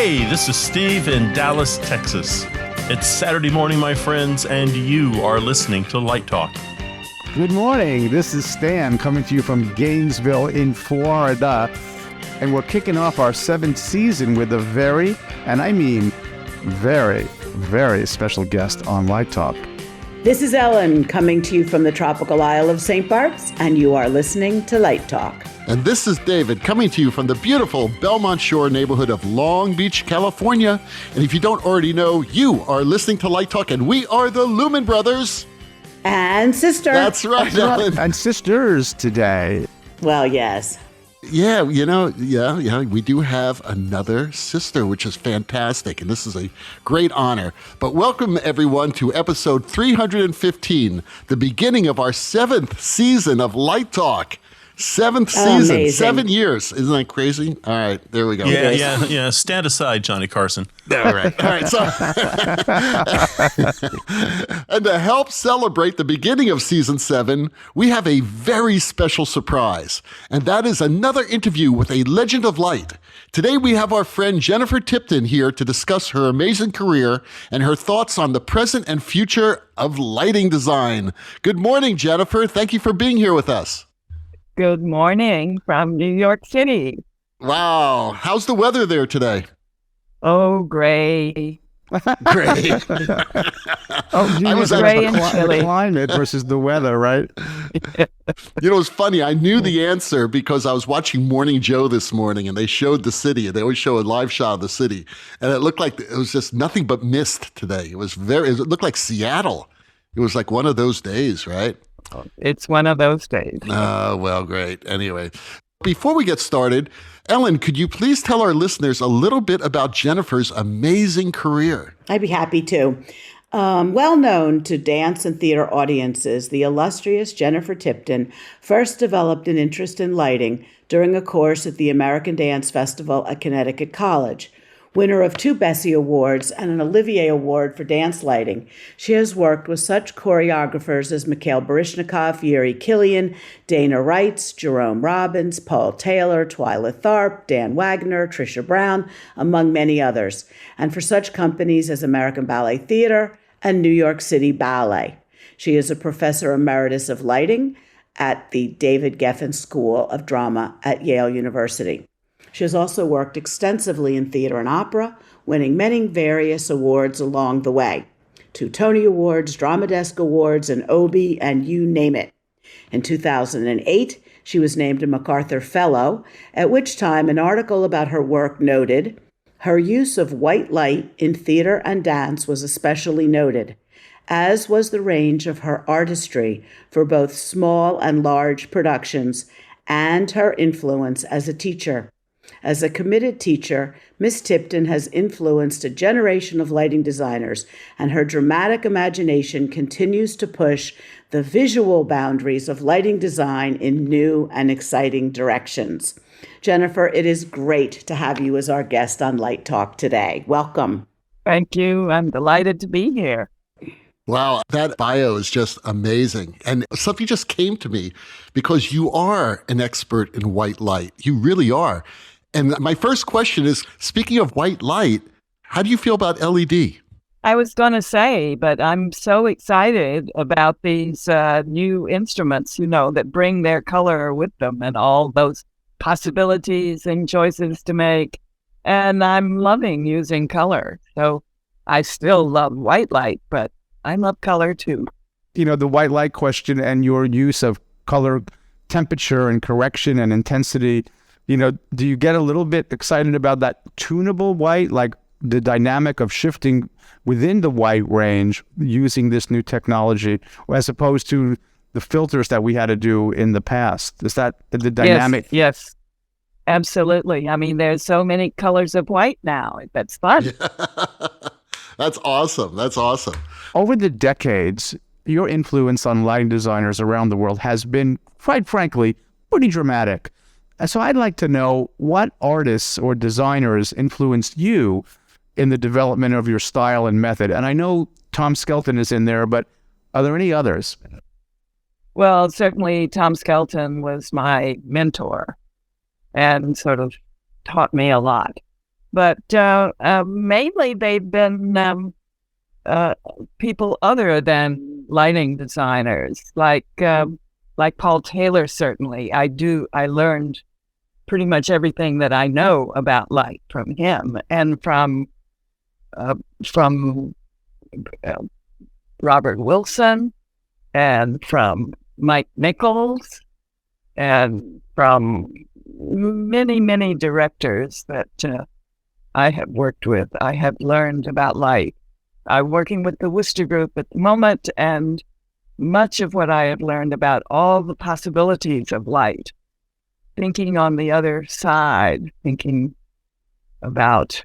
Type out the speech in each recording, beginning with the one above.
Hey, this is Steve in Dallas, Texas. It's Saturday morning, my friends, and you are listening to Light Talk. Good morning. This is Stan coming to you from Gainesville in Florida. And we're kicking off our 7th season with a very, and I mean very, very special guest on Light Talk. This is Ellen coming to you from the tropical Isle of St. Bart's, and you are listening to Light Talk. And this is David coming to you from the beautiful Belmont Shore neighborhood of Long Beach, California. And if you don't already know, you are listening to Light Talk, and we are the Lumen Brothers. And sister. That's right, Ellen. And sisters today. Well, yes. Yeah, we do have another sister, which is fantastic, and this is a great honor. But welcome, everyone, to episode 315, the beginning of our 7th season of Light Talk. 7th season, amazing. 7 years. Isn't that crazy? All right, there we go. Yeah. Stand aside, Johnny Carson. All right. So, and to help celebrate the beginning of season 7, we have a very special surprise, and that is another interview with a legend of light. Today, we have our friend Jennifer Tipton here to discuss her amazing career and her thoughts on the present and future of lighting design. Good morning, Jennifer. Thank you for being here with us. Good morning from New York City. Wow. How's the weather there today? Oh, gray. Great. I was gray and chilly. The climate versus the weather, right? You know, it's funny. I knew the answer because I was watching Morning Joe this morning, and they showed the city. They always show a live shot of the city, and it looked like it was just nothing but mist today. It looked like Seattle. It was like one of those days, right? It's one of those days. Oh, well, great. Anyway, before we get started, Ellen, could you please tell our listeners a little bit about Jennifer's amazing career? I'd be happy to. Well known to dance and theater audiences, the illustrious Jennifer Tipton first developed an interest in lighting during a course at the American Dance Festival at Connecticut College. Winner of 2 Bessie Awards and an Olivier Award for dance lighting, she has worked with such choreographers as Mikhail Baryshnikov, Yuri Killian, Dana Reitz, Jerome Robbins, Paul Taylor, Twyla Tharp, Dan Wagner, Trisha Brown, among many others, and for such companies as American Ballet Theater and New York City Ballet. She is a professor emeritus of lighting at the David Geffen School of Drama at Yale University. She has also worked extensively in theater and opera, winning many various awards along the way. 2 Tony Awards, Drama Desk Awards, an Obie, and you name it. In 2008, she was named a MacArthur Fellow, at which time an article about her work noted, her use of white light in theater and dance was especially noted, as was the range of her artistry for both small and large productions, and her influence as a teacher. As a committed teacher, Miss Tipton has influenced a generation of lighting designers, and her dramatic imagination continues to push the visual boundaries of lighting design in new and exciting directions. Jennifer, it is great to have you as our guest on Light Talk today. Welcome. Thank you. I'm delighted to be here. Wow, that bio is just amazing. And something just came to me because you are an expert in white light. You really are. And my first question is, speaking of white light, how do you feel about LED? I was going to say, but I'm so excited about these new instruments, that bring their color with them and all those possibilities and choices to make. And I'm loving using color. So I still love white light, but I love color too. The white light question and your use of color, temperature and correction and intensity, do you get a little bit excited about that tunable white, like the dynamic of shifting within the white range using this new technology, as opposed to the filters that we had to do in the past? Is that the dynamic? Yes, absolutely. I mean, there's so many colors of white now. That's fun. That's awesome. That's awesome. Over the decades, your influence on lighting designers around the world has been, quite frankly, pretty dramatic. And so I'd like to know what artists or designers influenced you in the development of your style and method. And I know Tom Skelton is in there, but are there any others? Well, certainly Tom Skelton was my mentor and sort of taught me a lot. but mainly they've been people other than lighting designers, like Paul Taylor. Certainly, I learned pretty much everything that I know about light from him, and from Robert Wilson, and from Mike Nichols, and from many directors that I have worked with. I have learned about light. I'm working with the Wooster Group at the moment, and much of what I have learned about all the possibilities of light, thinking on the other side, thinking about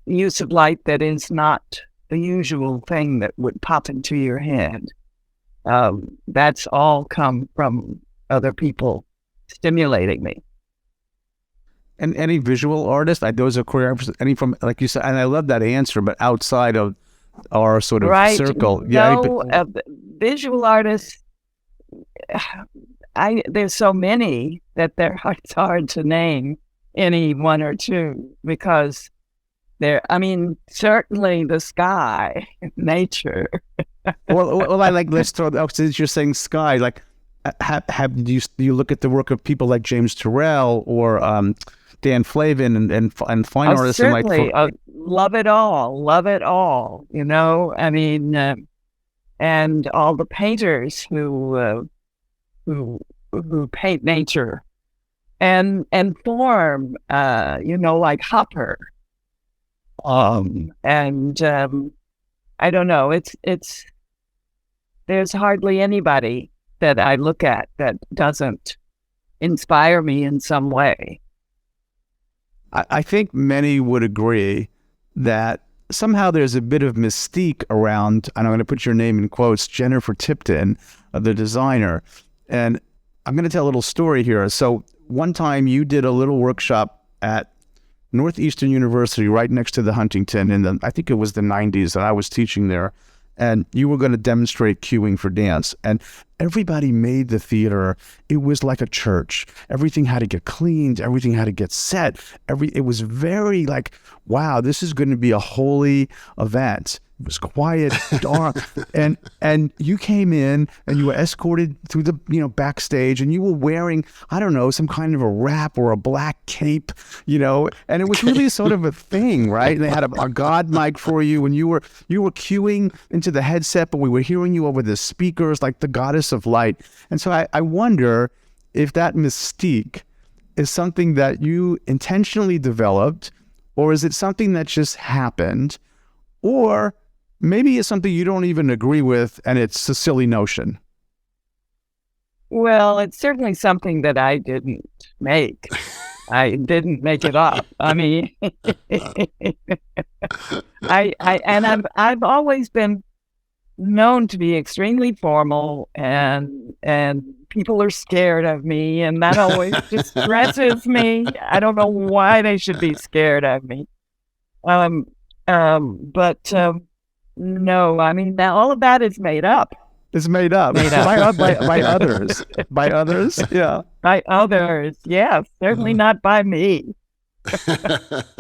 use of light that is not the usual thing that would pop into your head. That's all come from other people stimulating me. And any visual artist, those are choreographers, any from, like you said, and I love that answer, but outside of our sort of circle. No, visual artists, there's so many that it's hard to name any one or two, because certainly the sky, nature. well, let's throw, since you're saying sky, like, do you look at the work of people like James Turrell or Dan Flavin and fine artists? Certainly, love it all, you know, and all the painters who paint nature and form, like Hopper. I don't know, it's there's hardly anybody that I look at that doesn't inspire me in some way. I think many would agree that somehow there's a bit of mystique around, and I'm going to put your name in quotes, Jennifer Tipton, the designer. And I'm going to tell a little story here. So one time you did a little workshop at Northeastern University right next to the Huntington I think it was the 90s, and I was teaching there. And you were going to demonstrate cueing for dance. And everybody made the theater. It was like a church. Everything had to get cleaned. Everything had to get set. It was very like, wow, this is going to be a holy event. It was quiet, dark, and you came in and you were escorted through the backstage, and you were wearing, I don't know, some kind of a wrap or a black cape, and it was really sort of a thing, right? And they had a God mic for you, and you were cueing into the headset, but we were hearing you over the speakers like the goddess of light. And so I wonder if that mystique is something that you intentionally developed, or is it something that just happened, or maybe it's something you don't even agree with and it's a silly notion? Well, it's certainly something that I didn't make. I didn't make it up. I mean, I've always been known to be extremely formal, and people are scared of me, and that always distresses me. I don't know why they should be scared of me. But no, I mean, now all of that is made up. It's made up. By others. By others, yeah. By others, yes. Certainly not by me.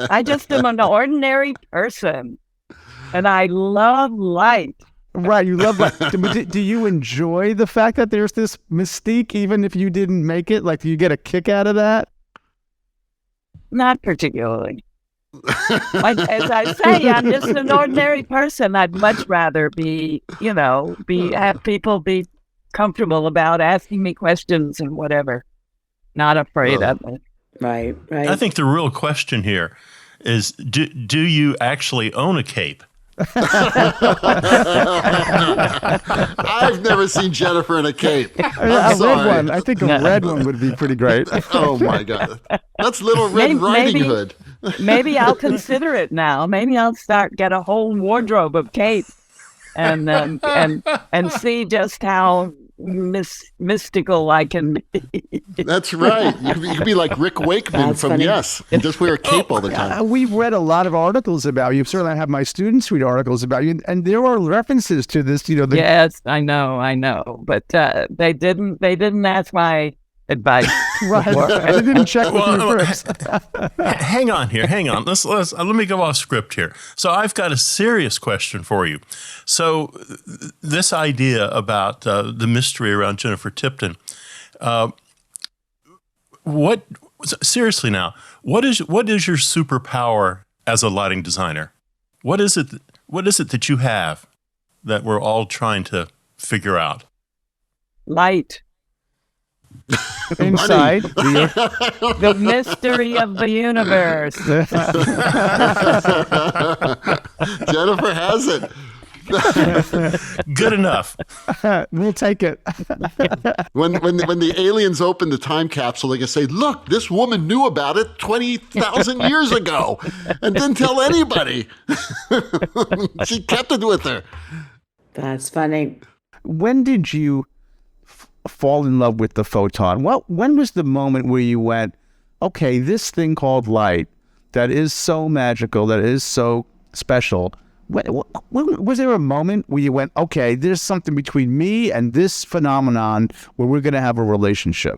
I just am an ordinary person, and I love light. Right, you love light. Do you enjoy the fact that there's this mystique, even if you didn't make it? Like, do you get a kick out of that? Not particularly. Like, as I say, I'm just an ordinary person. I'd much rather have people be comfortable about asking me questions and whatever. Not afraid of it. Right. I think the real question here is, do you actually own a cape? I've never seen Jennifer in a cape. A red one. I think a red one would be pretty great. Oh my God, that's Little Red Riding Hood. Maybe I'll consider it now. Maybe I'll get a whole wardrobe of capes and see just how mystical I can be. That's right. You could be like Rick Wakeman from funny. Yes, and just wear a cape all the time. We've read a lot of articles about you. Certainly, I have my students read articles about you, and there are references to this. Yes, I know, but they didn't ask my advice. Right. I didn't check with you Well, first. hang on here. Hang on. Let me go off script here. So I've got a serious question for you. So this idea about the mystery around Jennifer Tipton, seriously now, what is your superpower as a lighting designer? What is it that you have that we're all trying to figure out? Light. Inside. The mystery of the universe. Jennifer has it. Good enough. We'll take it. When the aliens open the time capsule, they can say, "Look, this woman knew about it 20,000 years ago and didn't tell anybody." She kept it with her. That's funny. When did you fall in love with the photon? Well, when was the moment where you went, okay, this thing called light that is so magical, that is so special, was there a moment where you went, okay, there's something between me and this phenomenon where we're going to have a relationship?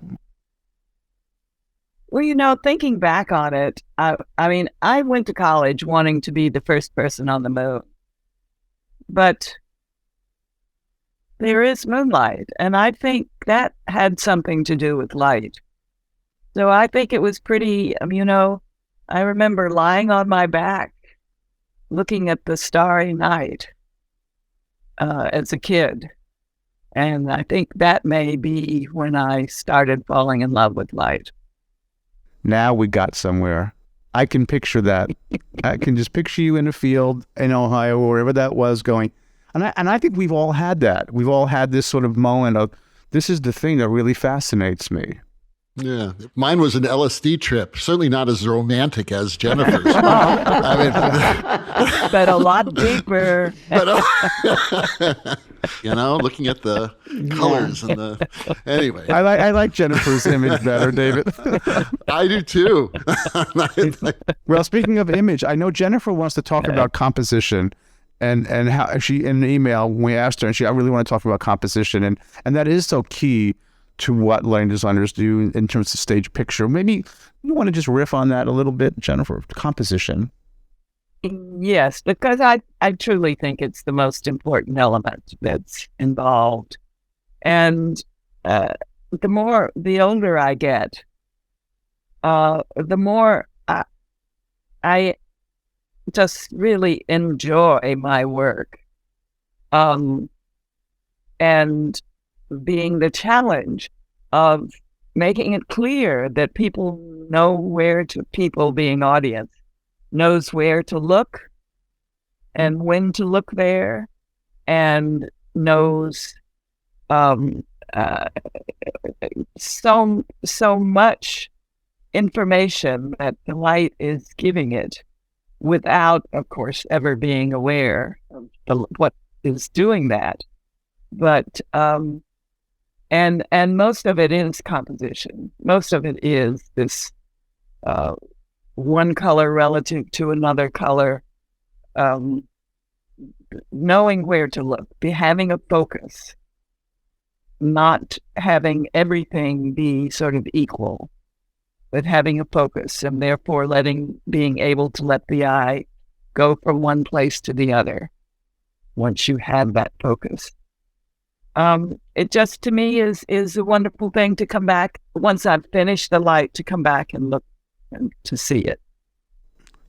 Well, thinking back on it, I mean, I went to college wanting to be the first person on the moon. But there is moonlight, and I think that had something to do with light. So I think it was pretty, I remember lying on my back, looking at the starry night as a kid. And I think that may be when I started falling in love with light. Now we got somewhere. I can picture that. I can just picture you in a field in Ohio or wherever that was going. And I think we've all had that. We've all had this sort of moment of, this is the thing that really fascinates me. Yeah, mine was an LSD trip. Certainly not as romantic as Jennifer's. I mean, but a lot deeper. Looking at the colors and the. Anyway, I like Jennifer's image better, David. I do too. Well, speaking of image, I know Jennifer wants to talk about composition. And how she, in an email, when we asked her, and I really want to talk about composition, and that is so key to what lighting designers do in terms of stage picture. Maybe you want to just riff on that a little bit, Jennifer, composition. Yes, because I truly think it's the most important element that's involved. And the older I get, the more I just really enjoy my work. And being the challenge of making it clear that people being audience, knows where to look and when to look there, and knows so much information that the light is giving it, without, of course, ever being aware of what is doing that. But and most of it is composition. Most of it is this one color relative to another color, knowing where to look, having a focus, not having everything be sort of equal, but having a focus, and therefore being able to let the eye go from one place to the other once you have that focus. It just, to me, is a wonderful thing to come back, once I've finished the light, to come back and look and to see it.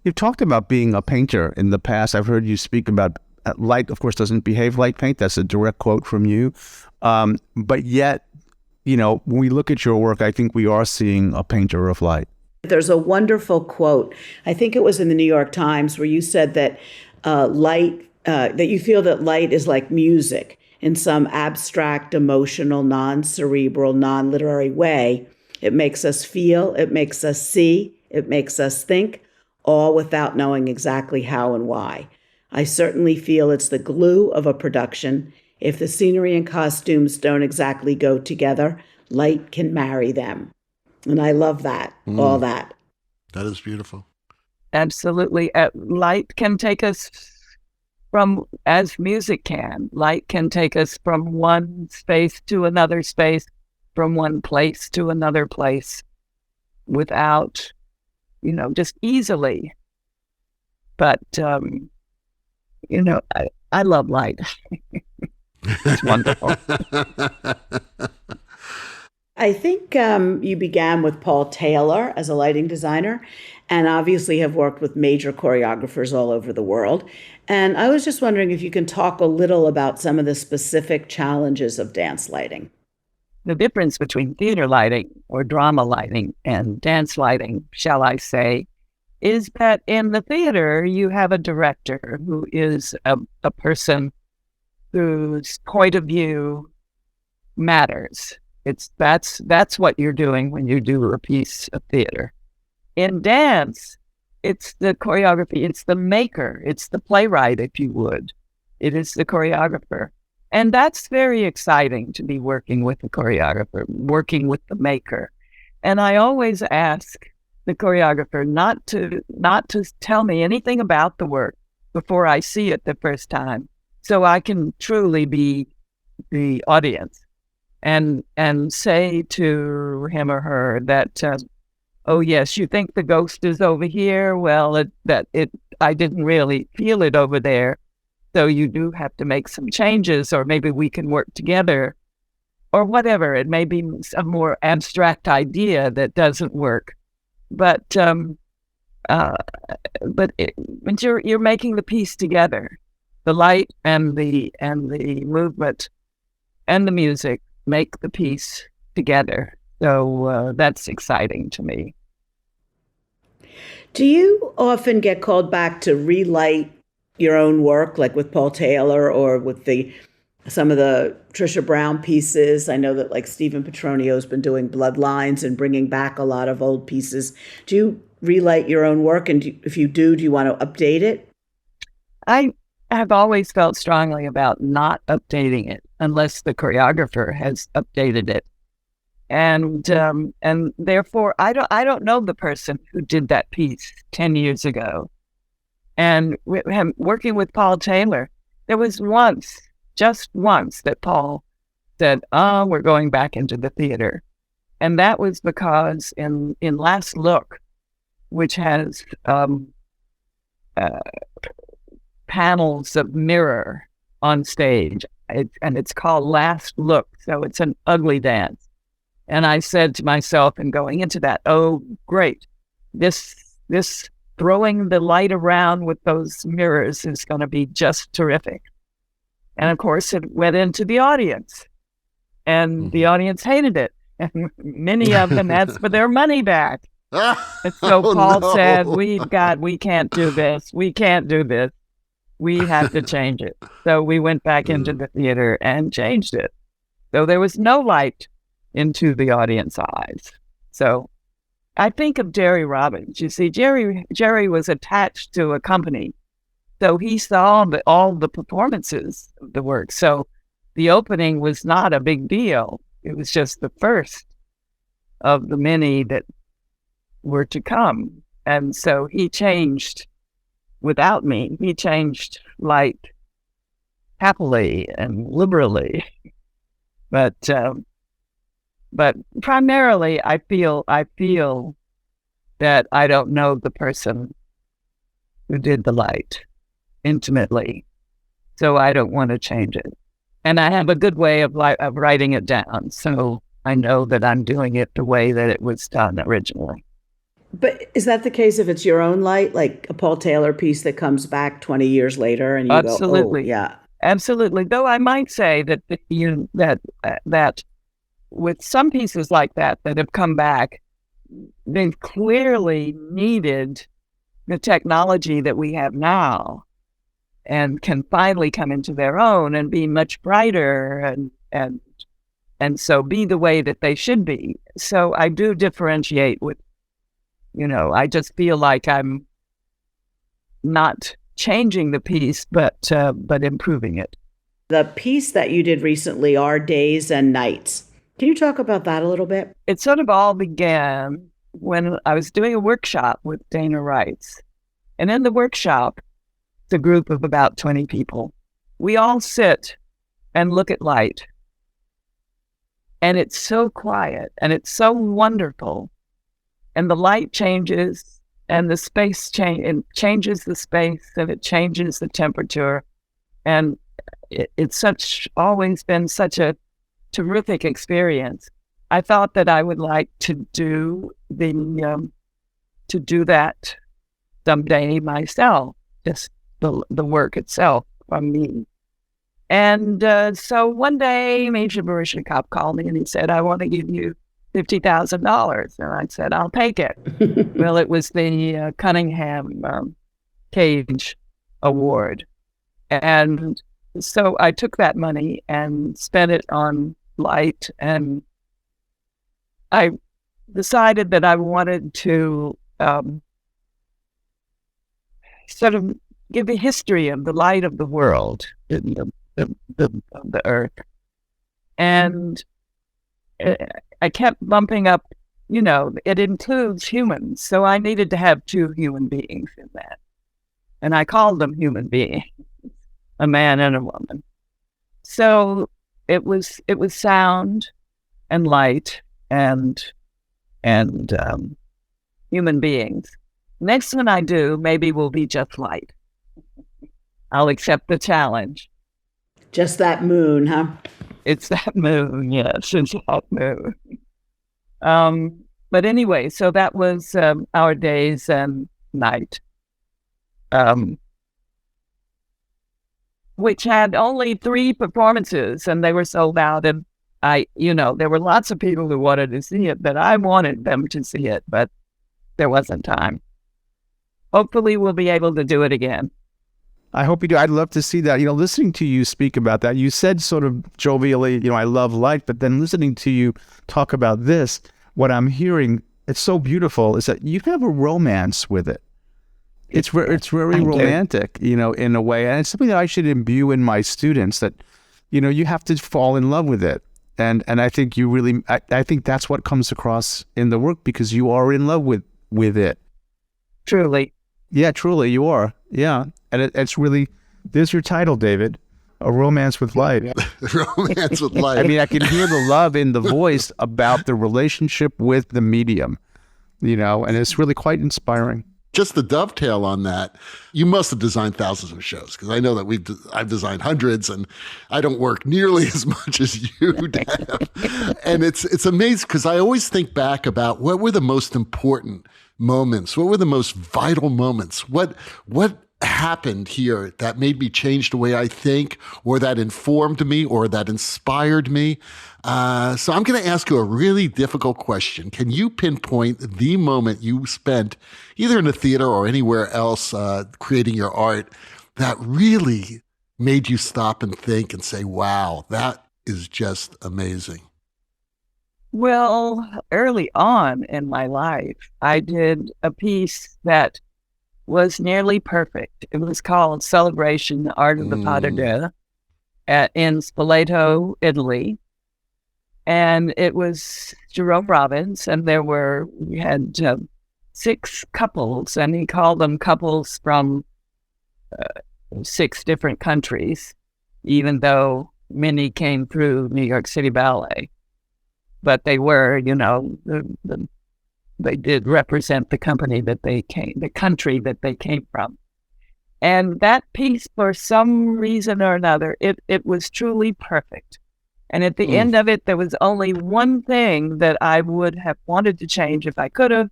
You've talked about being a painter in the past. I've heard you speak about light, of course, doesn't behave like paint. That's a direct quote from you. But yet, when we look at your work, I think we are seeing a painter of light. There's a wonderful quote, I think it was in the New York Times, where you said that that you feel that light is like music in some abstract, emotional, non-cerebral, non-literary way. It makes us feel, it makes us see, it makes us think, all without knowing exactly how and why. I certainly feel it's the glue of a production. If the scenery and costumes don't exactly go together, light can marry them. And I love that, all that. That is beautiful. Absolutely. Light can take us as music can. Light can take us from one space to another space, from one place to another place without, just easily. But, I love light. It's wonderful. I think you began with Paul Taylor as a lighting designer and obviously have worked with major choreographers all over the world. And I was just wondering if you can talk a little about some of the specific challenges of dance lighting. The difference between theater lighting or drama lighting and dance lighting, shall I say, is that in the theater, you have a director who is a person whose point of view matters. That's what you're doing when you do a piece of theater. In dance, it's the choreography, it's the maker, it's the playwright, if you would. It is the choreographer. And that's very exciting to be working with the choreographer, working with the maker. And I always ask the choreographer not to tell me anything about the work before I see it the first time, so I can truly be the audience and say to him or her that, oh yes, you think the ghost is over here? Well, I didn't really feel it over there. So you do have to make some changes, or maybe we can work together, or whatever. It may be a more abstract idea that doesn't work, but you're making the piece together. The light and the movement and the music make the piece together. So that's exciting to me. Do you often get called back to relight your own work, like with Paul Taylor or with some of the Trisha Brown pieces? I know that like Stephen Petronio's been doing Bloodlines and bringing back a lot of old pieces. Do you relight your own work? And if you do you want to update it? I have always felt strongly about not updating it unless the choreographer has updated it. And therefore, I don't know the person who did that piece 10 years ago. And working with Paul Taylor, there was just once, that Paul said, "Oh, we're going back into the theater," and that was because in Last Look, which has panels of mirror on stage, and it's called Last Look, so it's an ugly dance. And I said to myself, in going into that, oh, great, this throwing the light around with those mirrors is going to be just terrific. And of course, it went into the audience, and the audience hated it. And many of them asked for their money back. And so Paul said, we can't do this. We can't do this. We have to change it. So we went back into the theater and changed it. So there was no light into the audience eyes. So I think of Jerry Robbins. You see, Jerry was attached to a company, so he saw all the performances of the work. So the opening was not a big deal. It was just the first of the many that were to come. And so he changed without me. He changed light happily and liberally. But primarily, I feel that I don't know the person who did the light intimately, so I don't want to change it. And I have a good way of writing it down, so I know that I'm doing it the way that it was done originally. But is that the case if it's your own light, like a Paul Taylor piece that comes back 20 years later and you Absolutely. go, oh, yeah. Absolutely. Though I might say that that with some pieces like that have come back, they've clearly needed the technology that we have now and can finally come into their own and be much brighter and so be the way that they should be. So I do differentiate with, I just feel like I'm not changing the piece, but improving it. The piece that you did recently, Our Days and Nights. Can you talk about that a little bit? It sort of all began when I was doing a workshop with Dana Wrights. And in the workshop, it's a group of about 20 people. We all sit and look at light. And it's so quiet and it's so wonderful. And the light changes and the space changes the space, and it changes the temperature. And it's always been such a terrific experience. I thought that I would like to do that someday myself, just the work itself from me. And so one day, Major Baryshnikov called me and he said, "I want to give you $50,000. And I said, "I'll take it." Well, it was the Cunningham Cage Award. And so I took that money and spent it on light. And I decided that I wanted to sort of give a history of the light of the world, the earth. And I kept bumping up, it includes humans. So I needed to have 2 human beings in that. And I called them human beings, a man and a woman. So it was sound and light and human beings. Next one I do maybe will be just light. I'll accept the challenge. Just that moon, huh? It's that moon, yes, it's that moon. But anyway, so that was our days and night, which had only 3 performances, and they were sold out. And there were lots of people who wanted to see it, but I wanted them to see it, but there wasn't time. Hopefully we'll be able to do it again. I hope you do. I'd love to see that. Listening to you speak about that, you said sort of jovially, I love light, but then listening to you talk about this, what I'm hearing, it's so beautiful, is that you have a romance with it. It's very romantic, in a way. And it's something that I should imbue in my students, that, you have to fall in love with it. And I think you really, I think that's what comes across in the work, because you are in love with it. Truly. Yeah, truly, you are. Yeah. And it's really, there's your title, David, A Romance with Light. Romance with Light. I mean, I can hear the love in the voice about the relationship with the medium, and it's really quite inspiring. Just the dovetail on that, you must have designed thousands of shows, because I know that I've designed hundreds, and I don't work nearly as much as you have. And it's amazing, because I always think back about what were the most important moments, what were the most vital moments, what happened here that made me change the way I think, or that informed me, or that inspired me. So I'm going to ask you a really difficult question. Can you pinpoint the moment you spent either in the theater or anywhere else creating your art that really made you stop and think and say, wow, that is just amazing? Well, early on in my life, I did a piece that was nearly perfect. It was called Celebration, the Art of the Pas de Deux in Spoleto, Italy. And it was Jerome Robbins, and we had 6 couples, and he called them couples from 6 different countries, even though many came through New York City Ballet. But they were, they did represent the country that they came from. And that piece, for some reason or another, it was truly perfect. And at the end of it, there was only one thing that I would have wanted to change if I could have,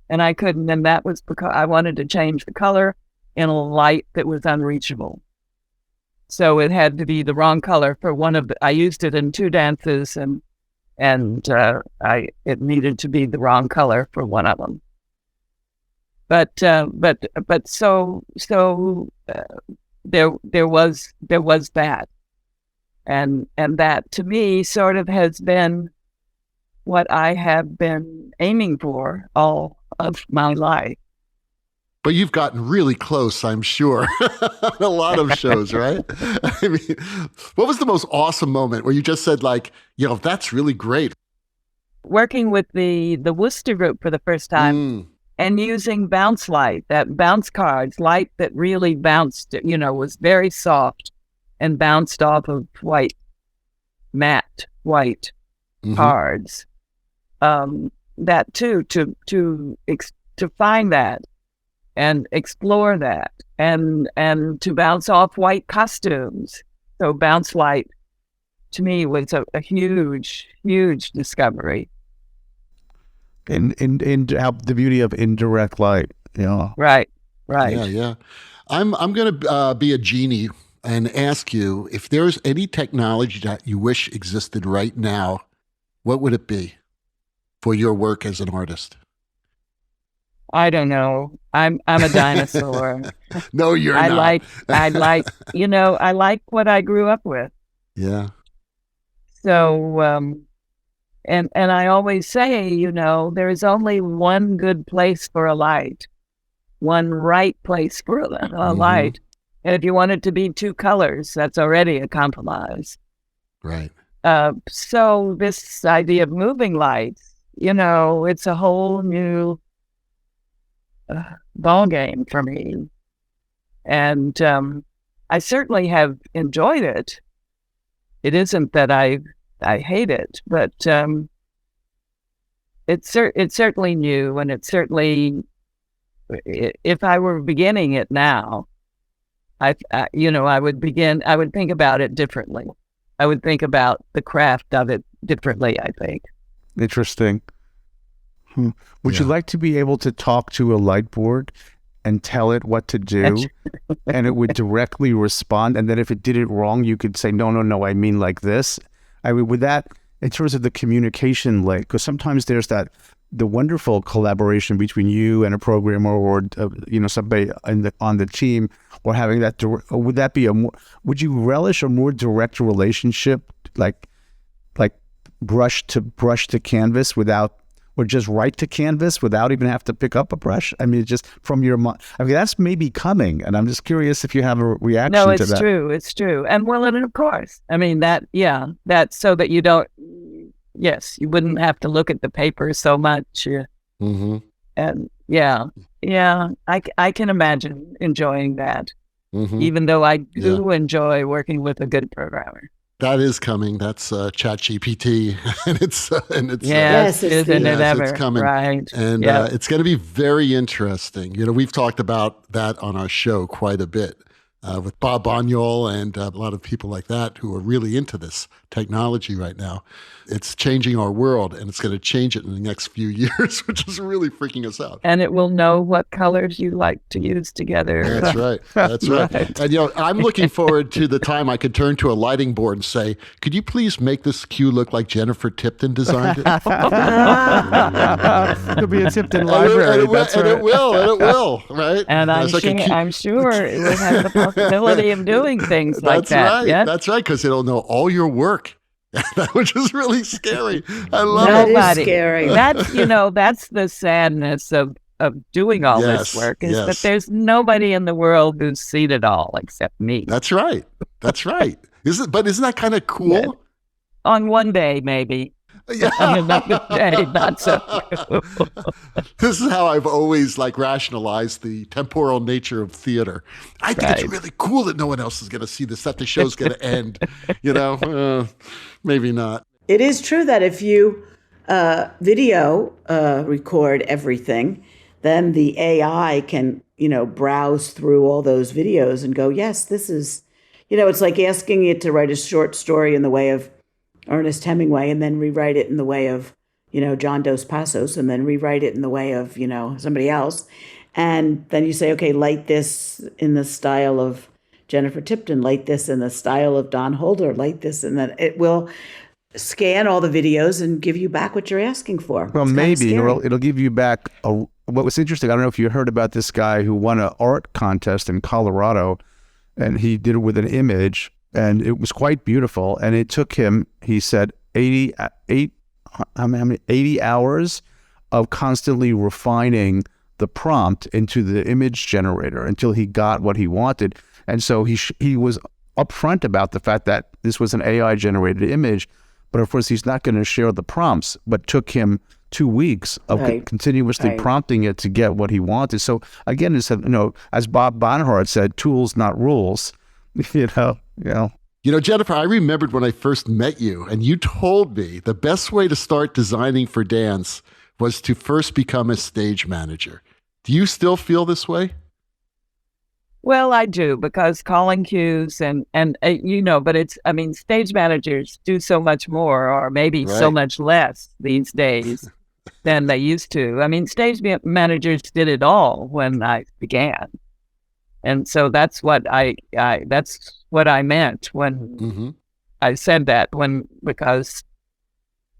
and I couldn't. And that was because I wanted to change the color in a light that was unreachable. So it had to be the wrong color for one of I used it in 2 dances, and it needed to be the wrong color for one of them. But so there was that, and that to me sort of has been what I have been aiming for all of my life. But you've gotten really close, I'm sure, on a lot of shows, right? I mean, what was the most awesome moment where you just said, like, that's really great? Working with the Wooster Group for the first time and using bounce light, that bounce cards, light that really bounced, was very soft and bounced off of matte white. cards. That too, to find that and explore that, and to bounce off white costumes. So bounce light to me was a huge discovery. In how the beauty of indirect light. Yeah. Right. Yeah. I'm going to be a genie and ask you if there's any technology that you wish existed right now, what would it be for your work as an artist? I don't know. I'm a dinosaur. No, you're not. I like what I grew up with. Yeah. So, and I always say, there is only one good place for a light, one right place for a light. And if you want it to be two colors, that's already a compromise. Right. So this idea of moving lights, it's a whole new ball game for me. And I certainly have enjoyed it. It isn't that I hate it, but it's certainly new, and it's certainly, if I were beginning it now, I would think about it differently. I would think about the craft of it differently, I think. Interesting. Would you like to be able to talk to a light board and tell it what to do, and it would directly respond? And then if it did it wrong, you could say, no, I mean like this. I mean, with that, in terms of the communication link, because sometimes there's the wonderful collaboration between you and a programmer or somebody on the team, or having that. Would that be would you relish a more direct relationship, like brush to canvas or just write to canvas without even have to pick up a brush? I mean, just from your mind. I mean, that's maybe coming, and I'm just curious if you have a reaction to that. No, it's true. And and of course, I mean, that's so that you don't, you wouldn't have to look at the paper so much. And I can imagine enjoying that, even though I do enjoy working with a good programmer. That is coming. That's ChatGPT, and it's it's coming, right? And it's going to be very interesting. We've talked about that on our show quite a bit with Bob Bonyol and a lot of people like that who are really into this technology right now. It's changing our world, and it's going to change it in the next few years, which is really freaking us out. And it will know what colors you like to use together. That's right. That's right. And I'm looking forward to the time I could turn to a lighting board and say, "Could you please make this cue look like Jennifer Tipton designed it?" It'll be a Tipton library. And it will, right? And I'm sure it will have the possibility of doing things like that. Right. Yes? That's right, because it'll know all your work. Which is really scary. I love it. That is scary. That's the sadness of doing all this work, is that there's nobody in the world who's seen it all except me. That's right. Isn't that kind of cool? Yeah. On one day, maybe. Yeah. I mean, not so. This is how I've always rationalized the temporal nature of theater. I think it's really cool that no one else is going to see this, that the show's going to end. Maybe not. It is true that if you video record everything, then the AI can, browse through all those videos and go, yes, this is, it's like asking it to write a short story in the way of Ernest Hemingway and then rewrite it in the way of, John Dos Passos, and then rewrite it in the way of, somebody else. And then you say, okay, light this in the style of Jennifer Tipton, light this in the style of Don Holder, light this, and then it will scan all the videos and give you back what you're asking for. Well, maybe it'll give you back what was interesting. I don't know if you heard about this guy who won an art contest in Colorado, and he did it with an image, and it was quite beautiful. And it took him, he said, 80 hours of constantly refining the prompt into the image generator until he got what he wanted. And so he was upfront about the fact that this was an AI-generated image, but of course he's not going to share the prompts, but took him 2 weeks of continuously prompting it to get what he wanted. So again, it's, as Bob Bonhart said, tools, not rules. You know, Jennifer, I remembered when I first met you, and you told me the best way to start designing for dance was to first become a stage manager. Do you still feel this way? Well, I do, because calling cues and but stage managers do so much more, or maybe so Right. much less these days than they used to. I mean, managers did it all when I began. And so that's what that's what I meant when Mm-hmm. I said that, because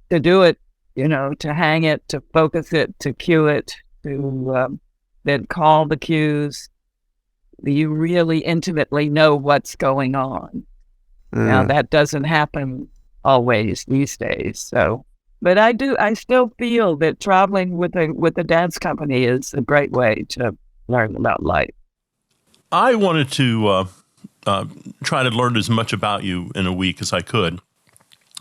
to do it, to hang it, to focus it, to cue it, to then call the cues, you really intimately know what's going on. Now that doesn't happen always these days. So, but I still feel that traveling with a dance company is a great way to learn about light. I wanted to try to learn as much about you in a week as I could.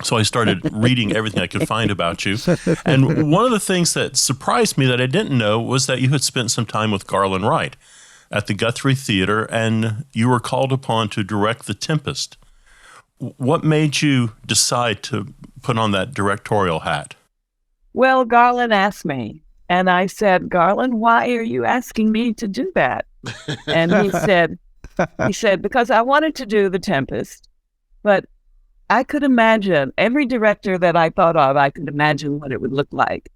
So I started reading everything I could find about you. And one of the things that surprised me that I didn't know was that you had spent some time with Garland Wright at the Guthrie Theater, and you were called upon to direct The Tempest. What made you decide to put on that directorial hat? Well, Garland asked me, and I said, "Garland, why are you asking me to do that?" And he said, because I wanted to do The Tempest, but I could imagine every director that I thought of, I could imagine what it would look like.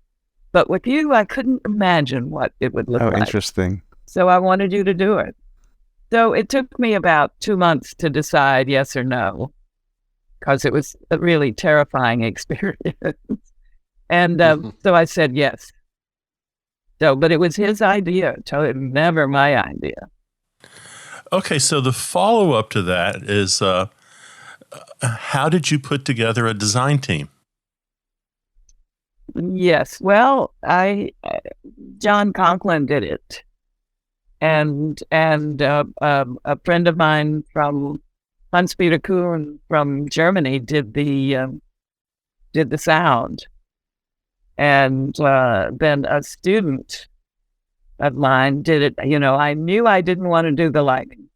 But with you, I couldn't imagine what it would look like. Oh, interesting. So I wanted you to do it. So it took me about 2 months to decide yes or no, because it was a really terrifying experience. And so I said yes. So, but it was his idea, never my idea. Okay, so the follow-up to that is, how did you put together a design team? Yes, well, John Conklin did it, and a friend of mine from Hans-Peter Kuhn from Germany did the sound, and then a student of mine did it. I knew I didn't want to do the lighting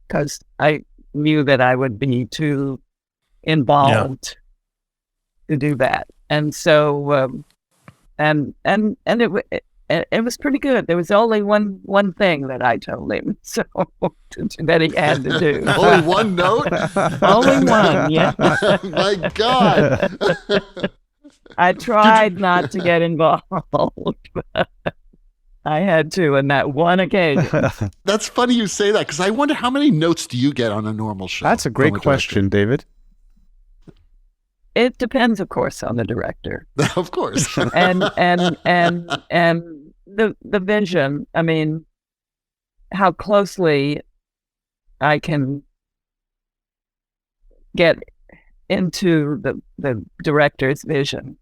because I knew that I would be too involved to do that. And so, and it was pretty good. There was only one thing that I told him, so that he had to do. Only one note? Only one, yeah. My God. I tried not to get involved, but I had to on that one occasion. That's funny you say that, because I wonder how many notes do you get on a normal show? That's a great from question, David. It depends, of course, on the director. Of course. and the vision. I mean, how closely I can get into the director's vision.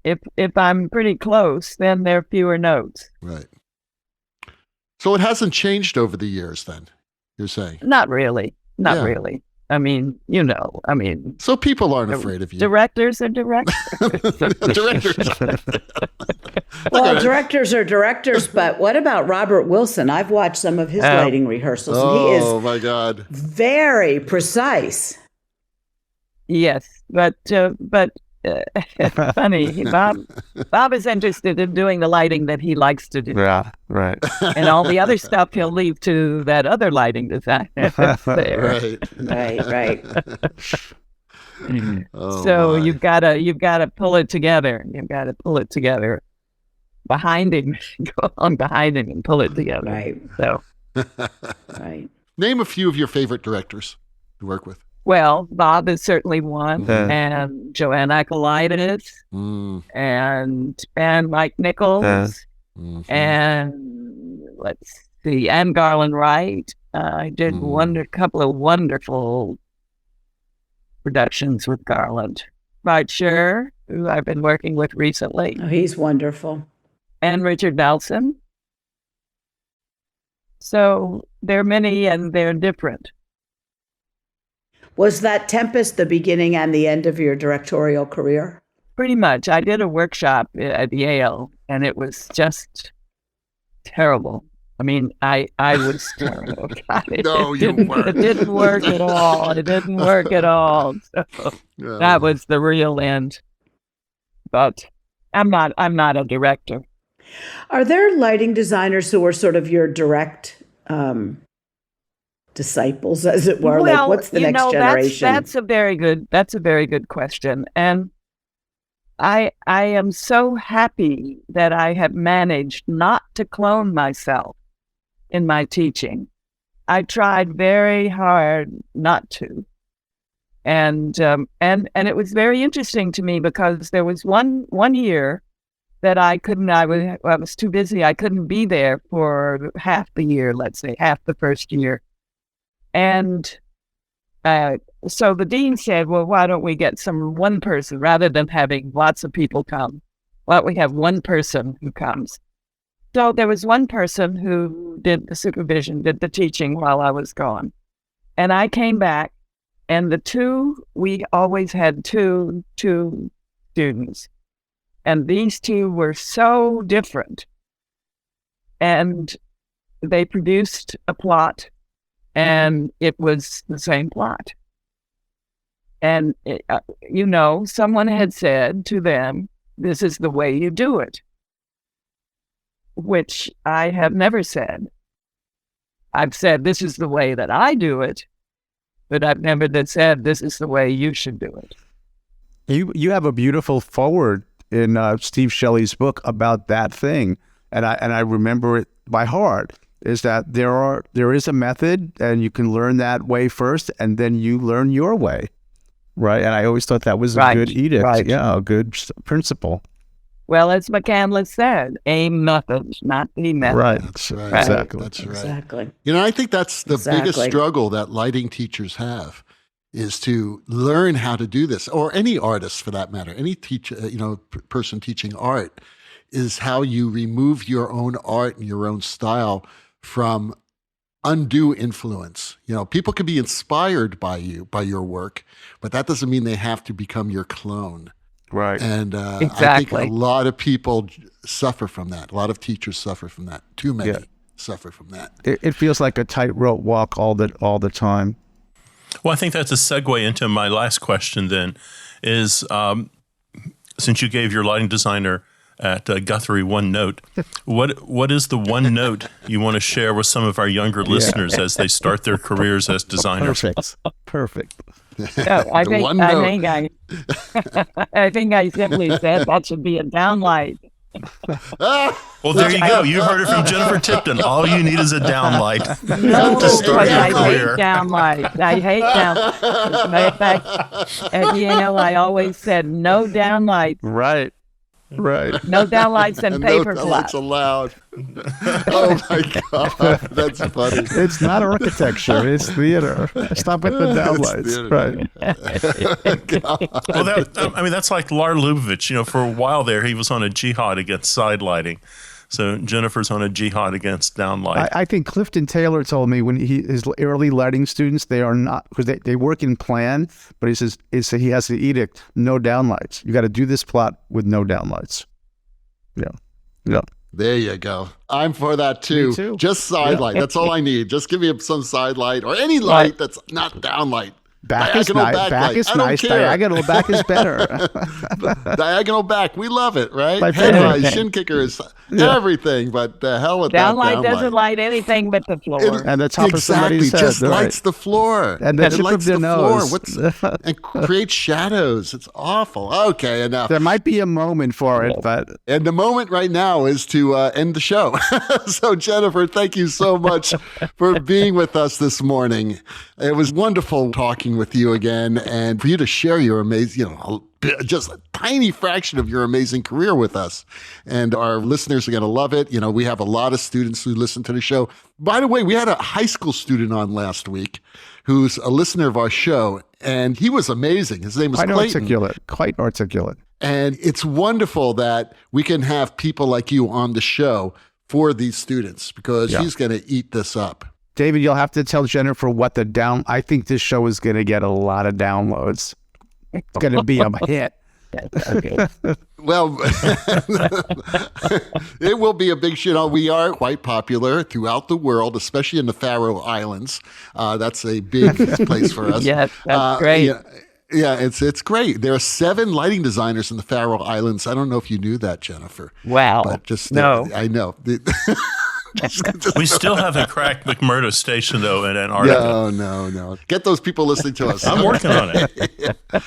If I'm pretty close, then there are fewer notes. Right. So it hasn't changed over the years, then, you're saying? Not really. Not Yeah. really. I mean, So people aren't afraid of you. directors are directors. Directors. Well, directors are directors, but what about Robert Wilson? I've watched some of his lighting rehearsals, and he Oh, is my God. very precise. Yes, but funny. Bob is interested in doing the lighting that he likes to do, Yeah, right. and all the other stuff he'll leave to that other lighting designer that's there. Right. Right. Oh, So my. you've got to pull it together. You've got to pull it together behind him. Go on behind him and pull it together. Right. So, Right. Name a few of your favorite directors to work with. well, Bob is certainly one, Yeah. and Joanne Acolaitis, Mm, and Mike Nichols, Yeah. mhm. and let's see, and Garland Wright. I did a couple of wonderful productions with Garland. Right, sure, who I've been working with recently, Oh, he's wonderful. and Richard Nelson. So there are many, and they're different. Was that Tempest the beginning and the end of your directorial career? Pretty much. I did a workshop at Yale, and it was just terrible. I mean, I was terrible. No, you weren't. It didn't work at all. It didn't work at all. So that was the real end. But I'm not a director. Are there lighting designers who are sort of your direct disciples, as it were? Well, like, what's the next generation? That's a very good question. And I am so happy that I have managed not to clone myself in my teaching. I tried very hard not to. And it was very interesting to me because there was one year that I couldn't, I was too busy. I couldn't be there for half the year, let's say, half the first year. And so the dean said, well, why don't we get one person rather than having lots of people come? Why don't we have one person who comes? So there was one person who did the supervision, did the teaching while I was gone. And I came back, and we always had two students. And these two were so different. And they produced a plot, and it was the same plot. And, someone had said to them, this is the way you do it, which I have never said. I've said, this is the way that I do it, but I've never said, this is the way you should do it. You have a beautiful foreword in Steve Shelley's book about that thing, and I remember it by heart. Is that there is a method, and you can learn that way first, and then you learn your way, right? And I always thought that was a good edict, a good principle. Well, as McCandless said, a method, not the method. Right. That's right. Right. Exactly. That's right. Exactly. I think that's the biggest struggle that lighting teachers have, is to learn how to do this, or any artist for that matter, any teacher, person teaching art, is how you remove your own art and your own style from undue influence. People can be inspired by you, by your work, but that doesn't mean they have to become your clone. Right. And Exactly. I think a lot of people suffer from that. A lot of teachers suffer from that. Too many suffer from that. It feels like a tightrope walk all the time. Well, I think that's a segue into my last question then, is since you gave your lighting designer at Guthrie one note, what is the one note you want to share with some of our younger listeners as they start their careers as designers? Perfect. No, I think I simply said that should be a downlight. Well, there you go. You heard it from Jennifer Tipton. All you need is a downlight No, to start your I career. hate downlight. I hate downlight. As a matter of fact, I always said no downlight. Right. No downlights and paper no flat. downlights allowed. Oh my God, that's funny. It's not architecture, it's theater. Stop with the downlights. Right. Well, that's like Lar Lubavitch. For a while there, he was on a jihad against side lighting. So Jennifer's on a jihad against downlight. I think Clifton Taylor told me when his early lighting students, they are not, because they work in plan, but he says he has the edict, no downlights. You got to do this plot with no downlights. Yeah. There you go. I'm for that too. Me too. Just side light. That's all I need. Just give me some side light or any light that's not downlight. Back is nice. Back is nice. Diagonal back is better. Diagonal back. We love it, right? My Headlight, favorite. shin kicker is everything, but the hell with that Downlight doesn't light anything but the floor. And the top of Exactly. somebody's head. Just right. lights the floor. And the it tip of lights their the nose. floor. And creates shadows. It's awful. Okay, enough. There might be a moment for it, but And the moment right now is to end the show. So, Jennifer, thank you so much for being with us this morning. It was wonderful talking with you again, and for you to share your amazing, just a tiny fraction of your amazing career with us. And our listeners are going to love it. We have a lot of students who listen to the show. By the way, we had a high school student on last week who's a listener of our show, and he was amazing. His name was Clayton. Quite articulate. And it's wonderful that we can have people like you on the show for these students, because he's going to eat this up. David, you'll have to tell Jennifer I think this show is going to get a lot of downloads. It's going to be a hit. Okay. Well, it will be a big show. We are quite popular throughout the world, especially in the Faroe Islands. That's a big place for us. Yes, that's great. Yeah, it's great. There are 7 lighting designers in the Faroe Islands. I don't know if you knew that, Jennifer. Wow. But just No. I know. We still haven't cracked McMurdo Station, though, in Antarctica. No. Get those people listening to us. I'm working on it.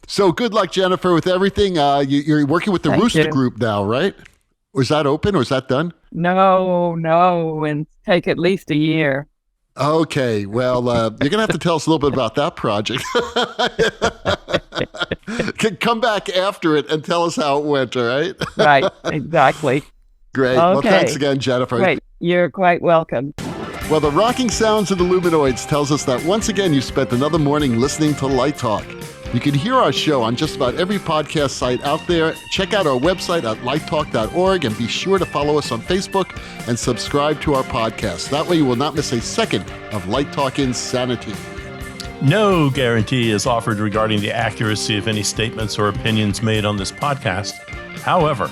So good luck, Jennifer, with everything. You're working with the Thank Wooster you. Group now, right? Or is that open or is that done? No, and take at least a year. Okay, well, you're going to have to tell us a little bit about that project. Come back after it and tell us how it went, all right? Right, exactly. Great. Okay. Well, thanks again, Jennifer. Great. You're quite welcome. Well, the rocking sounds of the Luminoids tells us that once again you spent another morning listening to Light Talk. You can hear our show on just about every podcast site out there. Check out our website at lighttalk.org and be sure to follow us on Facebook and subscribe to our podcast. That way you will not miss a second of Light Talk insanity. No guarantee is offered regarding the accuracy of any statements or opinions made on this podcast. However,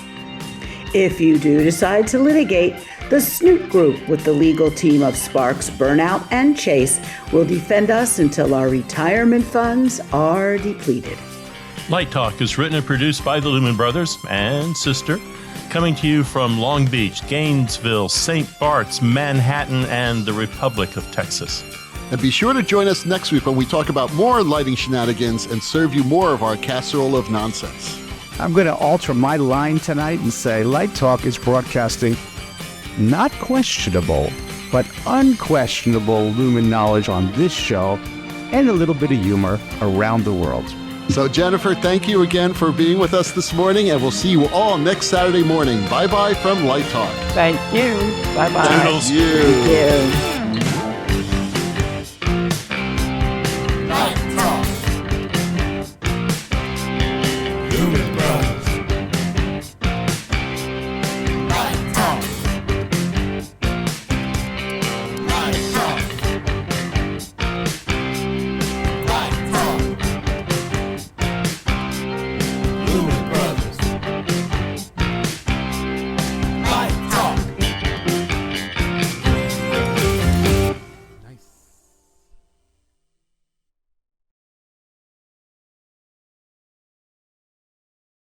If you do decide to litigate, the Snoot Group with the legal team of Sparks, Burnout, and Chase will defend us until our retirement funds are depleted. Light Talk is written and produced by the Lumen Brothers and sister, coming to you from Long Beach, Gainesville, St. Bart's, Manhattan, and the Republic of Texas. And be sure to join us next week when we talk about more lighting shenanigans and serve you more of our casserole of nonsense. I'm going to alter my line tonight and say Light Talk is broadcasting not questionable, but unquestionable Lumen knowledge on this show and a little bit of humor around the world. So, Jennifer, thank you again for being with us this morning, and we'll see you all next Saturday morning. Bye-bye from Light Talk. Thank you. Bye-bye. Toodles. Thank you. Thank you.